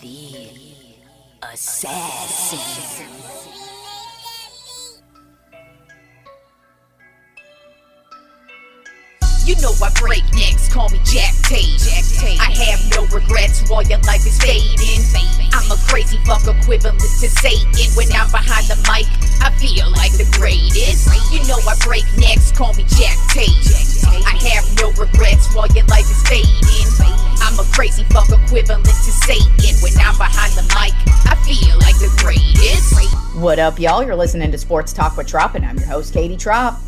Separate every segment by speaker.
Speaker 1: The assassin.
Speaker 2: You know I break necks, call me Jack Tate. I have no regrets while your life is fading. I'm a crazy fuck equivalent to Satan. When I'm behind the mic, I feel like the greatest. You know I break necks, call me Jack Tate. I have no regrets while your life is fading. I'm a crazy fuck equivalent to Satan. When I'm behind the mic, I feel like the greatest.
Speaker 3: What up, y'all? You're listening to Sports Talk with Tropp, and I'm your host, Katie Tropp.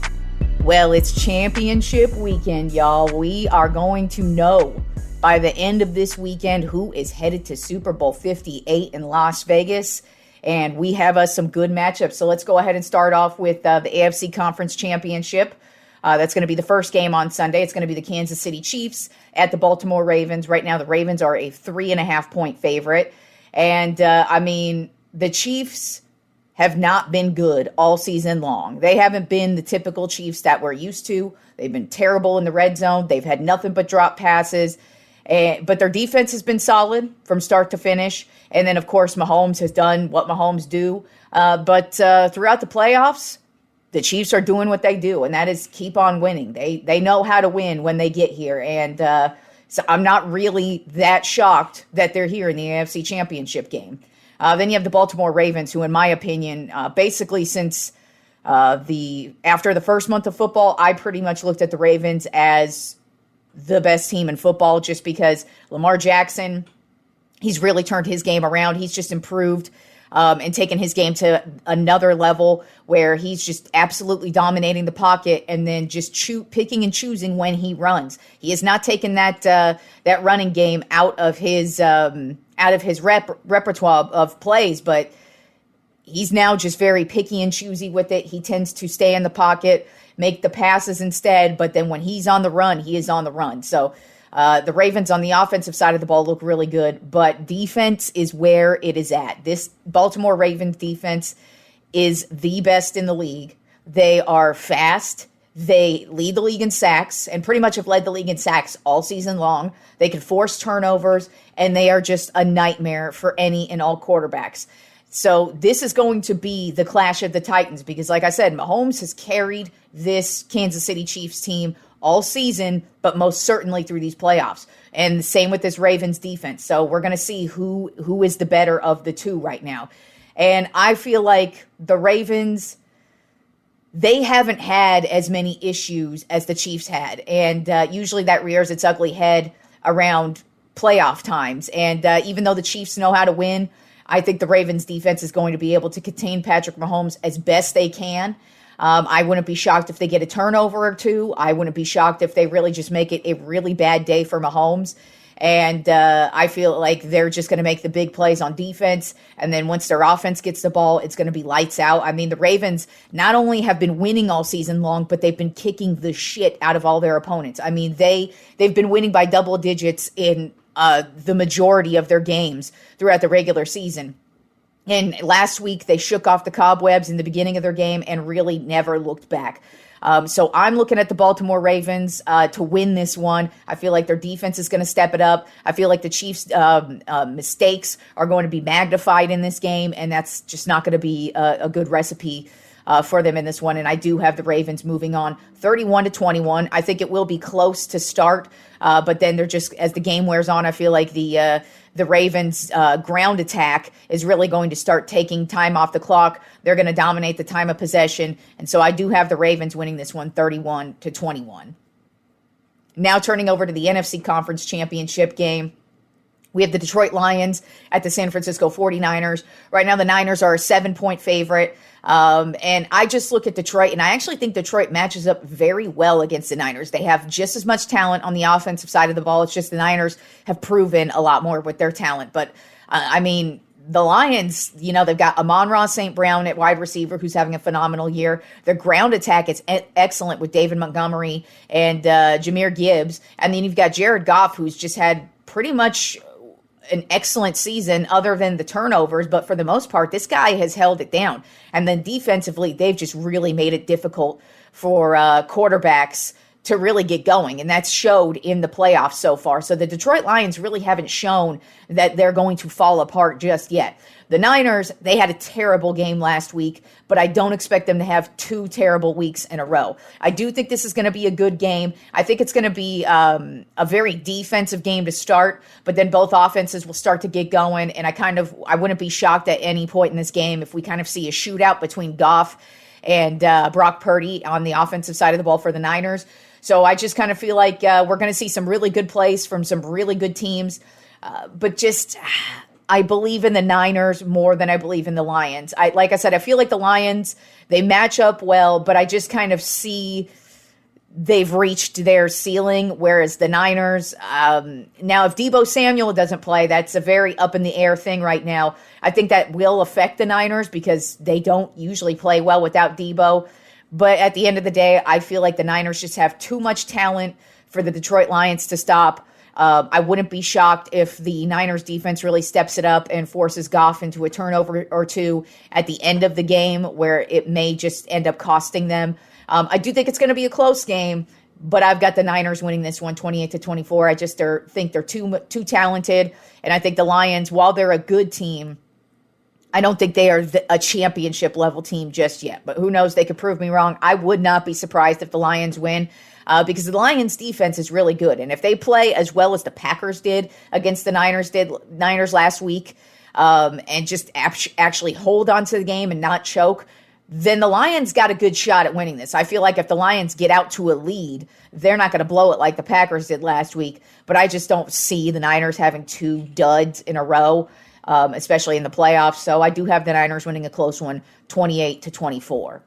Speaker 3: Well, it's championship weekend, y'all. We are going to know by the end of this weekend who is headed to Super Bowl 58 in Las Vegas. And we have some good matchups. So let's go ahead and start off with the AFC Conference Championship. That's going to be the first game on Sunday. It's going to be the Kansas City Chiefs at the Baltimore Ravens. Right now, the Ravens are a 3.5-point favorite. And, the Chiefs have not been good all season long. They haven't been the typical Chiefs that we're used to. They've been terrible in the red zone. They've had nothing but drop passes. But their defense has been solid from start to finish. And then, of course, Mahomes has done what Mahomes do. But throughout the playoffs, the Chiefs are doing what they do, and that is keep on winning. They know how to win when they get here. And so I'm not really that shocked that they're here in the AFC Championship game. Then you have the Baltimore Ravens, who, in my opinion, basically since after the first month of football, I pretty much looked at the Ravens as the best team in football, just because Lamar Jackson, he's really turned his game around. He's just improved and taken his game to another level where he's just absolutely dominating the pocket and then just picking and choosing when he runs. He has not taken that running game out of his repertoire of plays, but he's now just very picky and choosy with it. He tends to stay in the pocket, make the passes instead, but then when he's on the run, he is on the run. So the Ravens on the offensive side of the ball look really good, but defense is where it is at. This Baltimore Ravens defense is the best in the league. They are fast. They lead the league in sacks and pretty much have led the league in sacks all season long. They can force turnovers, and they are just a nightmare for any and all quarterbacks. So this is going to be the clash of the Titans because, like I said, Mahomes has carried this Kansas City Chiefs team all season, but most certainly through these playoffs. And the same with this Ravens defense. So we're going to see who is the better of the two right now. And I feel like the Ravens, they haven't had as many issues as the Chiefs had. And usually that rears its ugly head around playoff times. And even though the Chiefs know how to win, I think the Ravens defense is going to be able to contain Patrick Mahomes as best they can. I wouldn't be shocked if they get a turnover or two. I wouldn't be shocked if they really just make it a really bad day for Mahomes. And I feel like they're just going to make the big plays on defense. And then once their offense gets the ball, it's going to be lights out. I mean, the Ravens not only have been winning all season long, but they've been kicking the shit out of all their opponents. I mean, they've been winning by double digits in the majority of their games throughout the regular season. And last week, they shook off the cobwebs in the beginning of their game and really never looked back. So I'm looking at the Baltimore Ravens to win this one. I feel like their defense is going to step it up. I feel like the Chiefs' mistakes are going to be magnified in this game, and that's just not going to be a good recipe for them in this one. And I do have the Ravens moving on 31-21. I think it will be close to start, but then they're just, as the game wears on, I feel like the Ravens' ground attack is really going to start taking time off the clock. They're going to dominate the time of possession. And so I do have the Ravens winning this one 31-21. Now turning over to the NFC Conference Championship game. We have the Detroit Lions at the San Francisco 49ers. Right now, the Niners are a 7-point favorite. And I just look at Detroit, and I actually think Detroit matches up very well against the Niners. They have just as much talent on the offensive side of the ball. It's just the Niners have proven a lot more with their talent. But, the Lions, they've got Amon-Ra St. Brown at wide receiver, who's having a phenomenal year. Their ground attack is excellent with David Montgomery and Jahmyr Gibbs. And then you've got Jared Goff, who's just had pretty much an excellent season other than the turnovers, but for the most part, this guy has held it down. And then defensively, they've just really made it difficult for quarterbacks to really get going, and that's showed in the playoffs so far. So the Detroit Lions really haven't shown that they're going to fall apart just yet. The Niners, they had a terrible game last week, but I don't expect them to have 2 terrible weeks in a row. I do think this is going to be a good game. I think it's going to be a very defensive game to start, but then both offenses will start to get going, and I wouldn't be shocked at any point in this game if we kind of see a shootout between Goff and Brock Purdy on the offensive side of the ball for the Niners. So I just kind of feel like we're going to see some really good plays from some really good teams. But just, I believe in the Niners more than I believe in the Lions. Like I said, I feel like the Lions, they match up well, but I just kind of see they've reached their ceiling, whereas the Niners, now if Deebo Samuel doesn't play, that's a very up in the air thing right now. I think that will affect the Niners because they don't usually play well without Deebo. But at the end of the day, I feel like the Niners just have too much talent for the Detroit Lions to stop. I wouldn't be shocked if the Niners defense really steps it up and forces Goff into a turnover or two at the end of the game where it may just end up costing them. I do think it's going to be a close game, but I've got the Niners winning this one 28-24. I just think they're too talented, and I think the Lions, while they're a good team, I don't think they are a championship level team just yet, but who knows? They could prove me wrong. I would not be surprised if the Lions win because the Lions defense is really good. And if they play as well as the Packers did against the Niners last week and just actually hold on to the game and not choke, then the Lions got a good shot at winning this. I feel like if the Lions get out to a lead, they're not going to blow it like the Packers did last week, but I just don't see the Niners having 2 duds in a row. Especially in the playoffs. So I do have the Niners winning a close one, 28-24.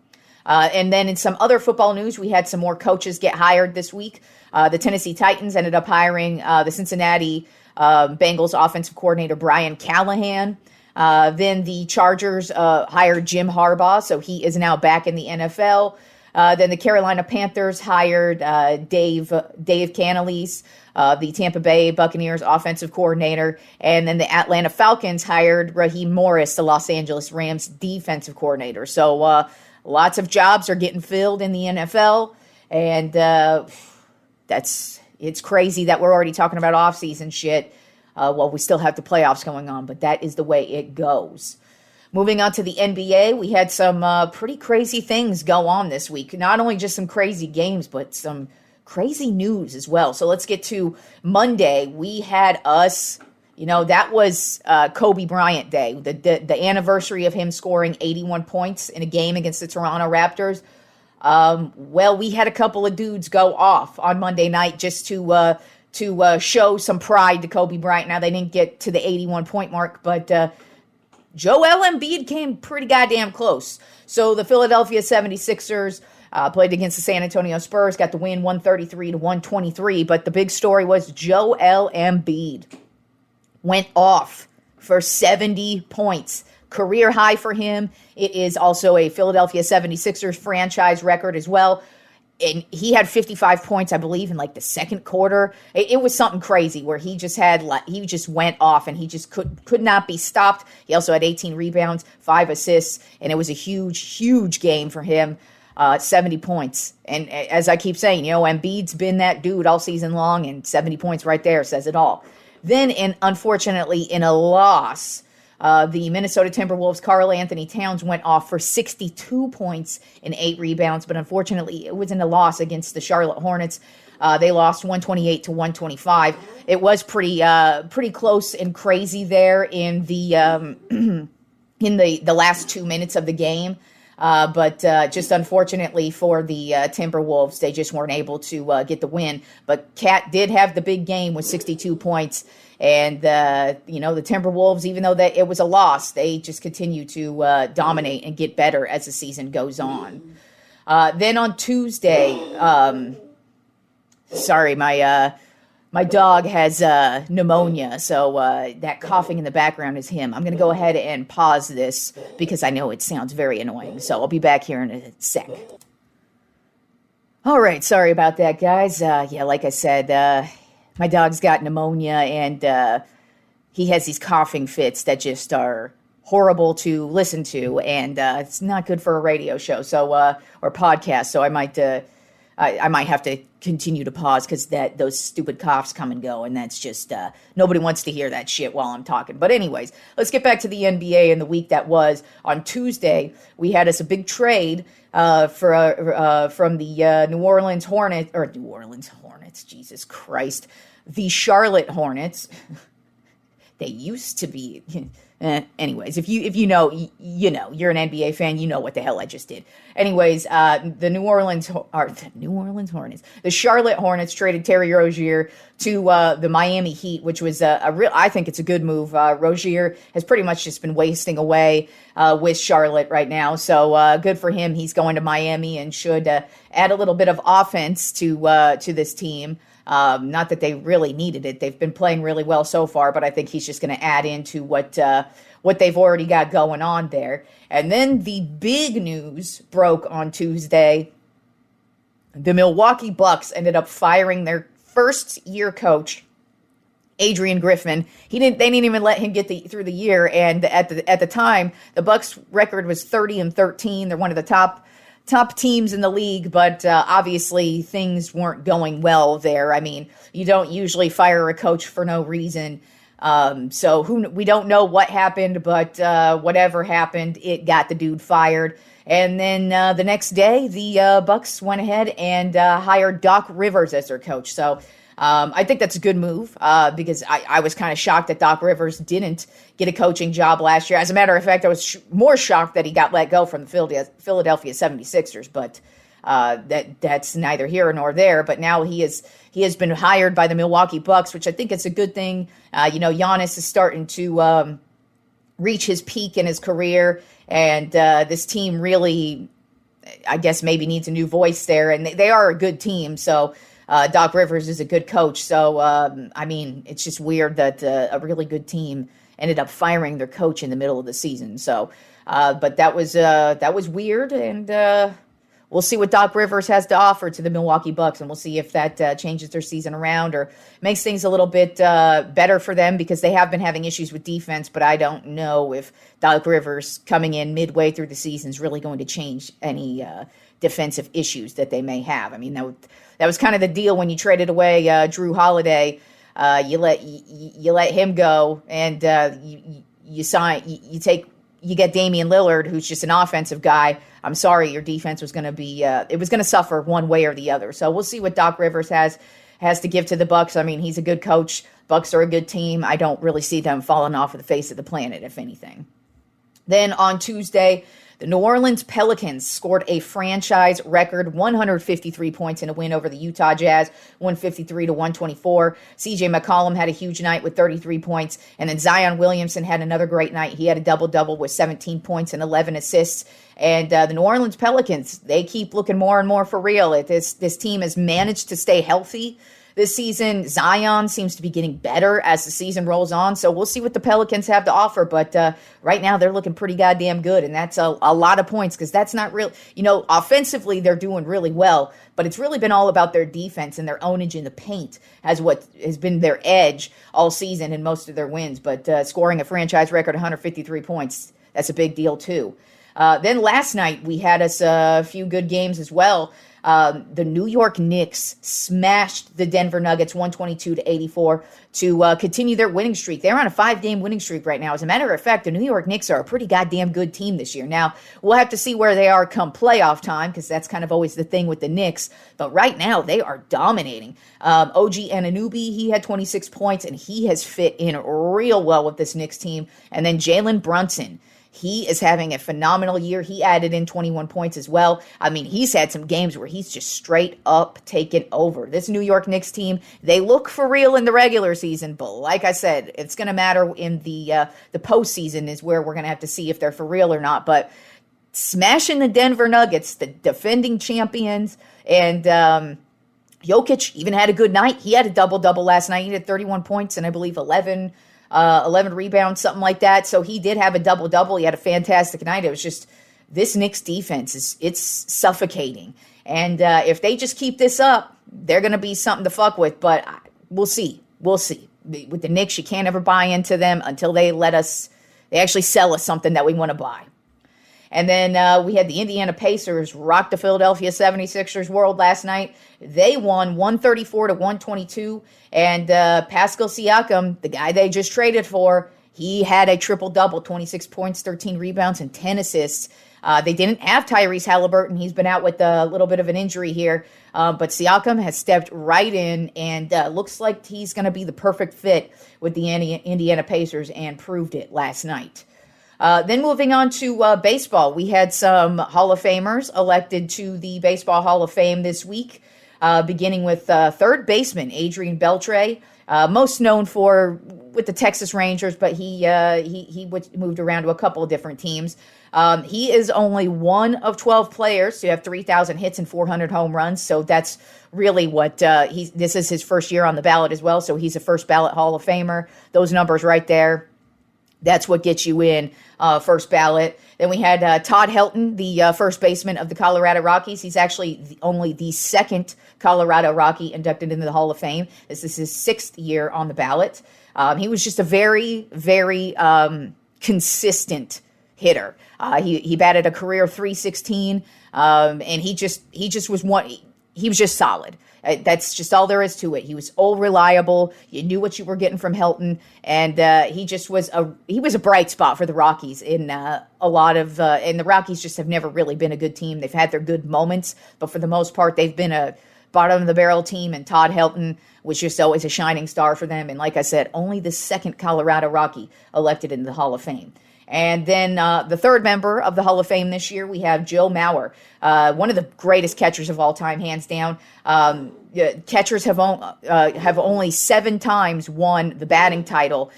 Speaker 3: And then in some other football news, we had some more coaches get hired this week. The Tennessee Titans ended up hiring the Cincinnati Bengals offensive coordinator Brian Callahan. Then the Chargers hired Jim Harbaugh, so he is now back in the NFL. Then the Carolina Panthers hired Dave Canales, the Tampa Bay Buccaneers offensive coordinator. And then the Atlanta Falcons hired Raheem Morris, the Los Angeles Rams defensive coordinator. So lots of jobs are getting filled in the NFL. And it's crazy that we're already talking about offseason shit while we still have the playoffs going on. But that is the way it goes. Moving on to the NBA, we had some pretty crazy things go on this week. Not only just some crazy games, but some crazy news as well. So let's get to Monday. We had that was Kobe Bryant Day, the anniversary of him scoring 81 points in a game against the Toronto Raptors. We had a couple of dudes go off on Monday night just to show some pride to Kobe Bryant. Now, they didn't get to the 81-point mark, but Joel Embiid came pretty goddamn close. So the Philadelphia 76ers played against the San Antonio Spurs, got the win 133-123. But the big story was Joel Embiid went off for 70 points. Career high for him. It is also a Philadelphia 76ers franchise record as well. And he had 55 points, I believe, in like the second quarter. It was something crazy where he just went off and he just could not be stopped. He also had 18 rebounds, 5 assists, and it was a huge, huge game for him. 70 points. And as I keep saying, Embiid's been that dude all season long, and 70 points right there says it all. Then, unfortunately, in a loss, the Minnesota Timberwolves' Karl Anthony Towns went off for 62 points and 8 rebounds, but unfortunately, it was in a loss against the Charlotte Hornets. They lost 128-125. It was pretty close and crazy there in the in the last 2 minutes of the game. But just unfortunately for the Timberwolves, they just weren't able to get the win. But Cat did have the big game with 62 points. And, the Timberwolves, even though it was a loss, they just continue to dominate and get better as the season goes on. Then on Tuesday, my dog has pneumonia, so that coughing in the background is him. I'm going to go ahead and pause this because I know it sounds very annoying. So I'll be back here in a sec. All right, sorry about that, guys. Like I said, my dog's got pneumonia, and he has these coughing fits that just are horrible to listen to, and it's not good for a radio show, or podcast. So I might I might have to continue to pause because those stupid coughs come and go, and that's just nobody wants to hear that shit while I'm talking. But anyways, let's get back to the NBA and the week that was. On Tuesday, we had us a big trade from the New Orleans Hornets, Jesus Christ, the Charlotte Hornets. They used to be. Anyways, if you know, you know, you're an NBA fan, you know what the hell I just did. Anyways, the New Orleans Hornets, the Charlotte Hornets traded Terry Rozier to the Miami Heat, which was I think it's a good move. Rozier has pretty much just been wasting away with Charlotte right now, so good for him. He's going to Miami and should add a little bit of offense to this team. Not that they really needed it. They've been playing really well so far, but I think he's just going to add into what they've already got going on there. And then the big news broke on Tuesday. The Milwaukee Bucks ended up firing their first-year coach, Adrian Griffin. They didn't even let him get through the year. And at the time, the Bucks' record was 30-13. They're one of the top teams in the league, but obviously things weren't going well there. I mean, you don't usually fire a coach for no reason. So we don't know what happened, but whatever happened, it got the dude fired. And then the next day, the Bucks went ahead and hired Doc Rivers as their coach. So I think that's a good move because I was kind of shocked that Doc Rivers didn't get a coaching job last year. As a matter of fact, I was more shocked that he got let go from the Philadelphia 76ers, but that's neither here nor there. But now he has been hired by the Milwaukee Bucks, which I think is a good thing. Giannis is starting to reach his peak in his career, and this team really, I guess, maybe needs a new voice there, and they are a good team, so Doc Rivers is a good coach. So, I mean, it's just weird that a really good team ended up firing their coach in the middle of the season. So, but that was weird, and we'll see what Doc Rivers has to offer to the Milwaukee Bucks, and we'll see if that changes their season around or makes things a little bit better for them, because they have been having issues with defense, but I don't know if Doc Rivers coming in midway through the season is really going to change any defensive issues that they may have. I mean, that was kind of the deal when you traded away Drew Holiday. You let him go, and you get Damian Lillard, who's just an offensive guy. I'm sorry, your defense was going to be it was going to suffer one way or the other. So we'll see what Doc Rivers has to give to the Bucks. I mean, he's a good coach. Bucks are a good team. I don't really see them falling off of the face of the planet, if anything. Then on Tuesday, the New Orleans Pelicans scored a franchise record 153 points in a win over the Utah Jazz, 153-124. CJ McCollum had a huge night with 33 points, and then Zion Williamson had another great night. He had a double-double with 17 points and 11 assists. And the New Orleans Pelicans, they keep looking more and more for real. This team has managed to stay healthy this season. Zion seems to be getting better as the season rolls on, so we'll see what the Pelicans have to offer. But right now, they're looking pretty goddamn good, and that's a lot of points, because that's not real. Offensively, they're doing really well, but it's really been all about their defense and their ownage in the paint as what has been their edge all season in most of their wins. But scoring a franchise record 153 points, that's a big deal too. Then last night, we had us a few good games as well. The New York Knicks smashed the Denver Nuggets 122-84 to continue their winning streak. They're on a 5-game winning streak right now. As a matter of fact, the New York Knicks are a pretty goddamn good team this year. Now, we'll have to see where they are come playoff time, because that's kind of always the thing with the Knicks. But right now, they are dominating. OG Anunoby, he had 26 points, and he has fit in real well with this Knicks team. And then Jalen Brunson, he is having a phenomenal year. He added in 21 points as well. I mean, he's had some games where he's just straight up taken over. This New York Knicks team, they look for real in the regular season, but like I said, it's going to matter in the postseason is where we're going to have to see if they're for real or not. But smashing the Denver Nuggets, the defending champions, and Jokic even had a good night. He had a double-double last night. He had 31 points and I believe 11 rebounds, something like that. So he did have a double-double. He had a fantastic night. It was just, this Knicks defense it's suffocating. And if they just keep this up, they're going to be something to fuck with. But we'll see. We'll see. With the Knicks, you can't ever buy into them until they actually sell us something that we want to buy. And then we had the Indiana Pacers rock the Philadelphia 76ers world last night. They won 134 to 122. And Pascal Siakam, the guy they just traded for, he had a triple-double, 26 points, 13 rebounds, and 10 assists. They didn't have Tyrese Halliburton. He's been out with a little bit of an injury here. But Siakam has stepped right in and looks like he's going to be the perfect fit with the Indiana Pacers and proved it last night. Then moving on to baseball, we had some Hall of Famers elected to the Baseball Hall of Fame this week, beginning with third baseman Adrian Beltre, most known for with the Texas Rangers, but he moved around to a couple of different teams. He is only one of 12 players to have 3,000 hits and 400 home runs, so that's really what this is his first year on the ballot as well, so he's a first ballot Hall of Famer. Those numbers right there, that's what gets you in first ballot. Then we had Todd Helton, the first baseman of the Colorado Rockies. He's actually only the second Colorado Rocky inducted into the Hall of Fame. This is his 6th year on the ballot. He was just a very, very consistent hitter. He batted a career 316, and he just was one. He was just solid. That's just all there is to it. He was all reliable. You knew what you were getting from Helton, and he just was a bright spot for the Rockies in a lot of. And the Rockies just have never really been a good team. They've had their good moments, but for the most part, they've been a bottom of the barrel team. And Todd Helton was just always a shining star for them. And like I said, only the second Colorado Rocky elected into the Hall of Fame. And then the third member of the Hall of Fame this year, we have Joe Mauer, one of the greatest catchers of all time, hands down. Catchers have only 7 times won the batting title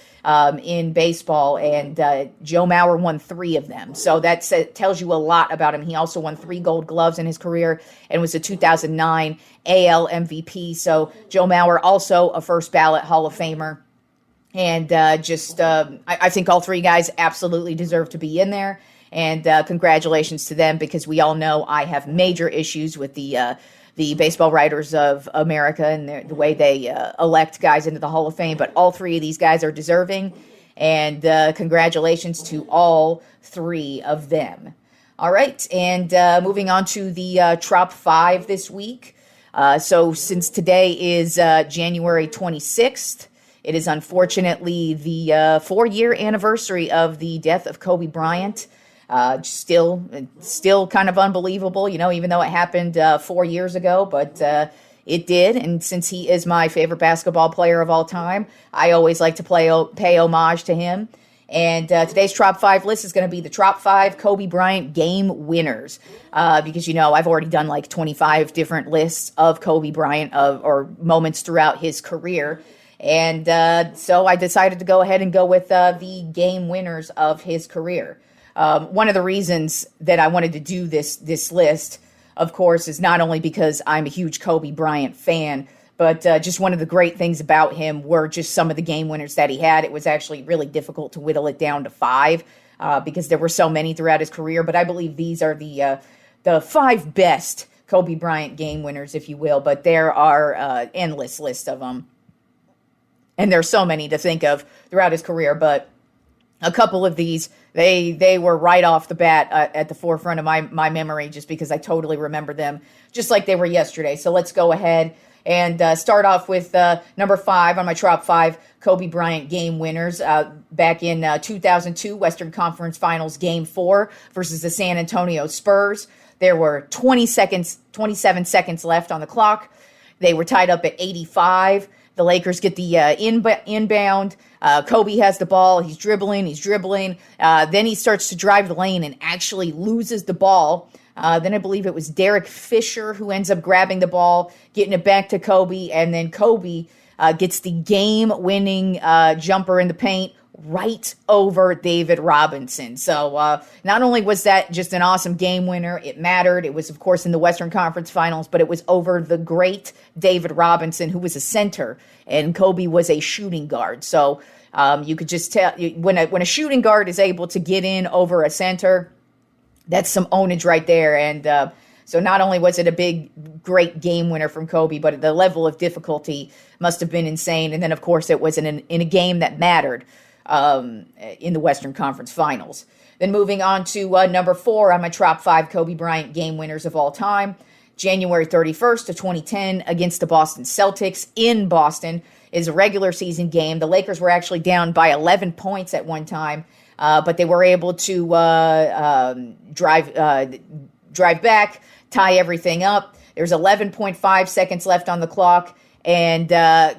Speaker 3: in baseball, and Joe Mauer won 3 of them. So that tells you a lot about him. He also won 3 Gold Gloves in his career and was a 2009 AL MVP. So Joe Mauer, also a first ballot Hall of Famer. And I think all 3 guys absolutely deserve to be in there. And congratulations to them, because we all know I have major issues with the Baseball Writers of America and the way they elect guys into the Hall of Fame. But all 3 of these guys are deserving. And congratulations to all 3 of them. All right. And moving on to the Tropp 5 this week. So since today is January 26th, it is unfortunately the 4-year anniversary of the death of Kobe Bryant. Still kind of unbelievable, even though it happened 4 years ago, but it did. And since he is my favorite basketball player of all time, I always like to pay homage to him. And today's Tropp 5 list is going to be the Tropp 5 Kobe Bryant game winners. Because, I've already done like 25 different lists of Kobe Bryant or moments throughout his career. And so I decided to go ahead and go with the game winners of his career. One of the reasons that I wanted to do this list, of course, is not only because I'm a huge Kobe Bryant fan, but just one of the great things about him were just some of the game winners that he had. It was actually really difficult to whittle it down to 5 because there were so many throughout his career. But I believe these are the 5 best Kobe Bryant game winners, if you will. But there are endless lists of them. And there's so many to think of throughout his career, but a couple of these, they were right off the bat at the forefront of my memory, just because I totally remember them just like they were yesterday. So let's go ahead and start off with number 5 on my Tropp 5 Kobe Bryant game winners. Back in 2002 Western Conference Finals Game 4 versus the San Antonio Spurs. There were 27 seconds left on the clock. They were tied up at 85. The Lakers get the inbound. Kobe has the ball. He's dribbling. Then he starts to drive the lane and actually loses the ball. Then I believe it was Derek Fisher who ends up grabbing the ball, getting it back to Kobe. And then Kobe gets the game-winning jumper in the paint right over David Robinson. So not only was that just an awesome game winner, it mattered. It was, of course, in the Western Conference Finals, but it was over the great David Robinson, who was a center, and Kobe was a shooting guard. So you could just tell when a shooting guard is able to get in over a center, that's some ownage right there. And so not only was it a great game winner from Kobe, but the level of difficulty must have been insane. And then, of course, it was in a game that mattered in the Western Conference Finals. Then moving on to number 4 on my top 5 Kobe Bryant game winners of all time. January 31st of 2010 against the Boston Celtics in Boston is a regular season game. The Lakers were actually down by 11 points at one time, but they were able to drive back, tie everything up. There's 11.5 seconds left on the clock, and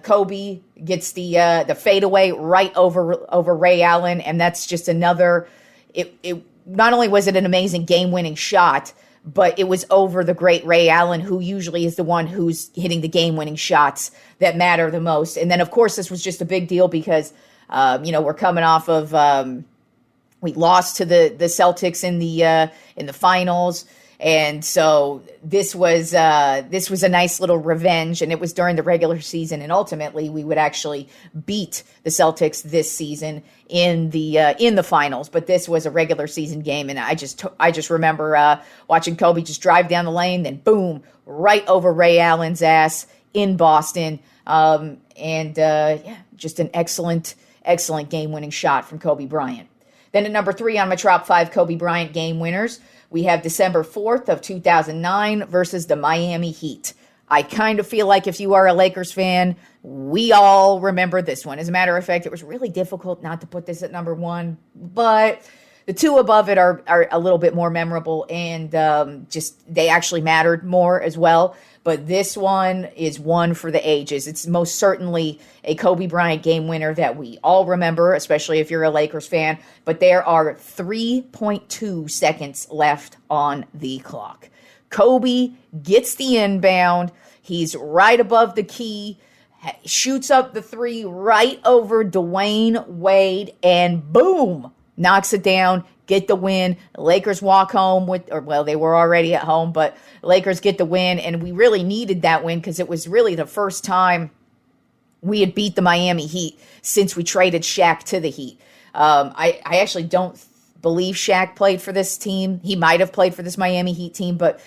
Speaker 3: Kobe gets the fadeaway right over Ray Allen, and that's just another. It not only was it an amazing game-winning shot, but it was over the great Ray Allen, who usually is the one who's hitting the game-winning shots that matter the most. And then, of course, this was just a big deal because, we're coming off of we lost to the Celtics in the finals, and so this was a nice little revenge, and it was during the regular season, and ultimately we would actually beat the Celtics this season in the finals. But this was a regular season game, and I just remember watching Kobe just drive down the lane, then boom, right over Ray Allen's ass in Boston, just an excellent game-winning shot from Kobe Bryant. Then at number 3 on my top 5 Kobe Bryant game winners, we have December 4th of 2009 versus the Miami Heat. I kind of feel like if you are a Lakers fan, we all remember this one. As a matter of fact, it was really difficult not to put this at number 1, but the two above it are a little bit more memorable, and they actually mattered more as well. But this one is one for the ages. It's most certainly a Kobe Bryant game winner that we all remember, especially if you're a Lakers fan. But there are 3.2 seconds left on the clock. Kobe gets the inbound. He's right above the key, shoots up the 3 right over Dwayne Wade, and boom, knocks it down, get the win. The Lakers walk home they were already at home, but Lakers get the win, and we really needed that win because it was really the first time we had beat the Miami Heat since we traded Shaq to the Heat. I actually don't believe Shaq played for this team. He might have played for this Miami Heat team, but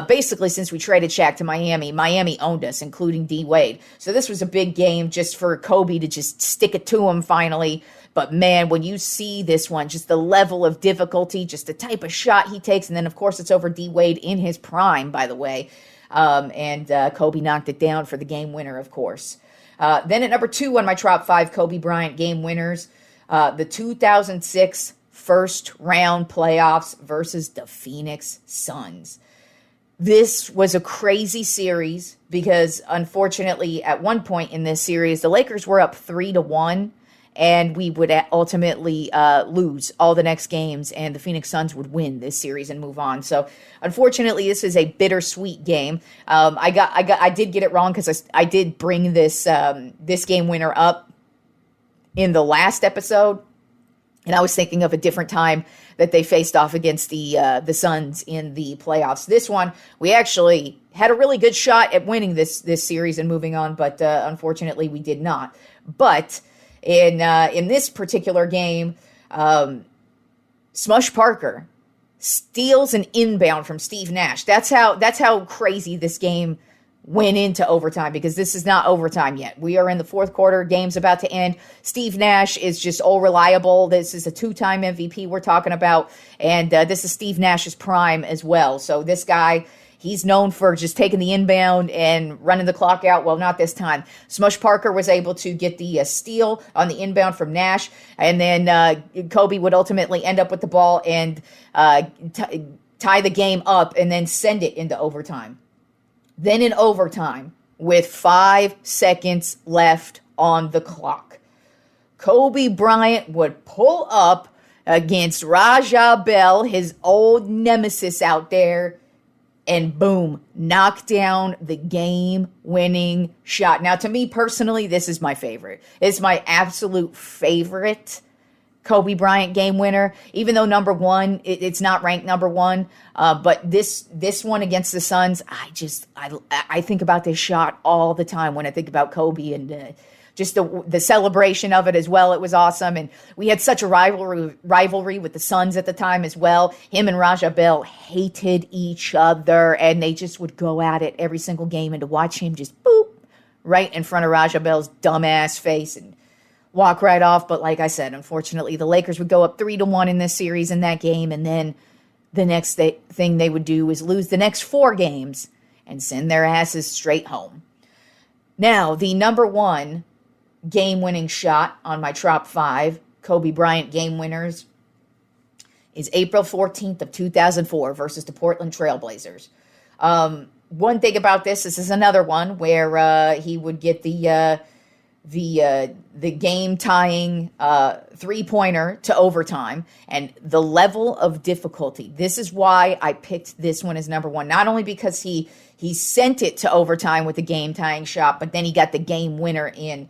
Speaker 3: basically since we traded Shaq to Miami owned us, including D. Wade. So this was a big game just for Kobe to just stick it to him finally. But man, when you see this one, just the level of difficulty, just the type of shot he takes, and then of course it's over D. Wade in his prime, by the way. Kobe knocked it down for the game winner, of course. Then at number 2 on my top 5 Kobe Bryant game winners, the 2006 first round playoffs versus the Phoenix Suns. This was a crazy series because unfortunately at one point in this series, the Lakers were up 3-1. And we would ultimately lose all the next games, and the Phoenix Suns would win this series and move on. So, unfortunately, this is a bittersweet game. I did get it wrong because I did bring this game winner up in the last episode, and I was thinking of a different time that they faced off against the Suns in the playoffs. This one, we actually had a really good shot at winning this series and moving on, but unfortunately, we did not. But in this particular game, Smush Parker steals an inbound from Steve Nash. That's how crazy this game went into overtime, because this is not overtime yet. We are in the fourth quarter. Game's about to end. Steve Nash is just all reliable. This is a 2-time MVP we're talking about, and this is Steve Nash's prime as well. So this guy, he's known for just taking the inbound and running the clock out. Well, not this time. Smush Parker was able to get the steal on the inbound from Nash, and then Kobe would ultimately end up with the ball and tie the game up and then send it into overtime. Then in overtime, with 5 seconds left on the clock, Kobe Bryant would pull up against Raja Bell, his old nemesis out there, and boom, knock down the game-winning shot. Now, to me personally, this is my favorite. It's my absolute favorite Kobe Bryant game winner, even though number one, it's not ranked number one. But this one against the Suns, I think about this shot all the time when I think about Kobe, and just the celebration of it as well. It was awesome. And we had such a rivalry with the Suns at the time as well. Him and Raja Bell hated each other, and they just would go at it every single game. And to watch him just boop right in front of Raja Bell's dumbass face, and walk right off. But like I said, unfortunately, the Lakers would go up 3-1 in this series in that game. And then the next thing they would do is lose the next 4 games and send their asses straight home. Now, the number 1 game-winning shot on my Tropp 5, Kobe Bryant game winners, is April 14th of 2004 versus the Portland Trailblazers. One thing about this is another one where he would get the game-tying 3-pointer to overtime, and the level of difficulty. This is why I picked this one as number 1. Not only because he sent it to overtime with the game-tying shot, but then he got the game winner in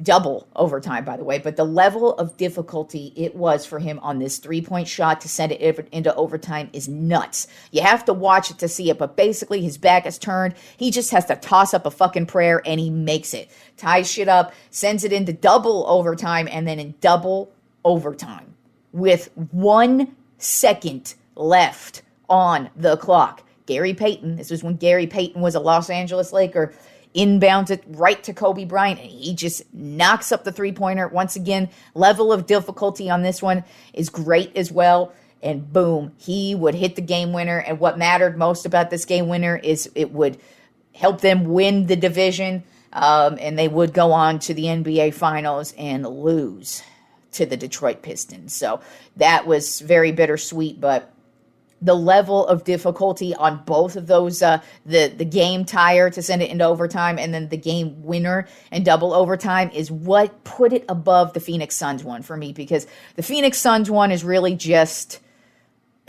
Speaker 3: double overtime, by the way. But the level of difficulty it was for him on this 3-point shot to send it into overtime is nuts. You have to watch it to see it, but basically his back is turned. He just has to toss up a fucking prayer, and he makes it. Ties shit up, sends it into double overtime, and then in double overtime with 1 second left on the clock. Gary Payton, this was when Gary Payton was a Los Angeles Laker, inbounds it right to Kobe Bryant, and he just knocks up the 3-pointer. Once again, level of difficulty on this one is great as well. And boom, he would hit the game winner. And what mattered most about this game winner is it would help them win the division, and they would go on to the NBA Finals and lose to the Detroit Pistons. So that was very bittersweet, but the level of difficulty on both of those, the game tire to send it into overtime and then the game winner and double overtime, is what put it above the Phoenix Suns one for me, because the Phoenix Suns one is really just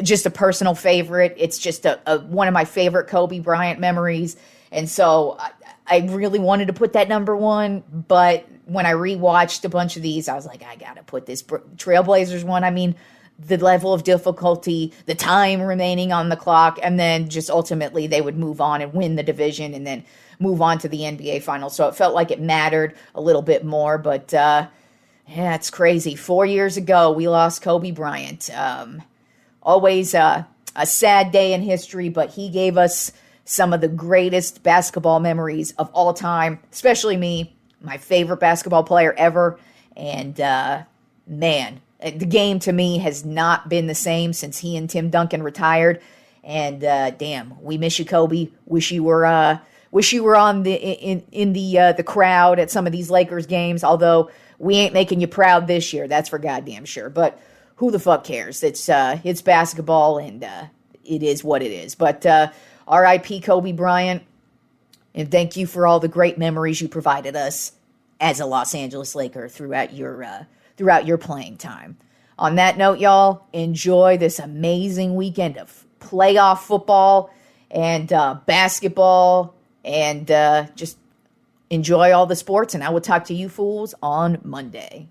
Speaker 3: a personal favorite. It's just one of my favorite Kobe Bryant memories. And so I really wanted to put that number 1, but when I rewatched a bunch of these, I was like, I got to put this Trailblazers one. I mean, the level of difficulty, the time remaining on the clock, and then just ultimately they would move on and win the division and then move on to the NBA Finals. So it felt like it mattered a little bit more, but yeah, it's crazy. 4 years ago, we lost Kobe Bryant. Always a sad day in history, but he gave us some of the greatest basketball memories of all time, especially me, my favorite basketball player ever. And man, the game to me has not been the same since he and Tim Duncan retired. And damn, we miss you, Kobe. Wish you were on the crowd at some of these Lakers games. Although we ain't making you proud this year, that's for goddamn sure. But who the fuck cares? It's basketball, and it is what it is. But R.I.P. Kobe Bryant, and thank you for all the great memories you provided us as a Los Angeles Laker throughout your playing time. On that note, y'all, enjoy this amazing weekend of playoff football and basketball, and just enjoy all the sports, and I will talk to you fools on Monday.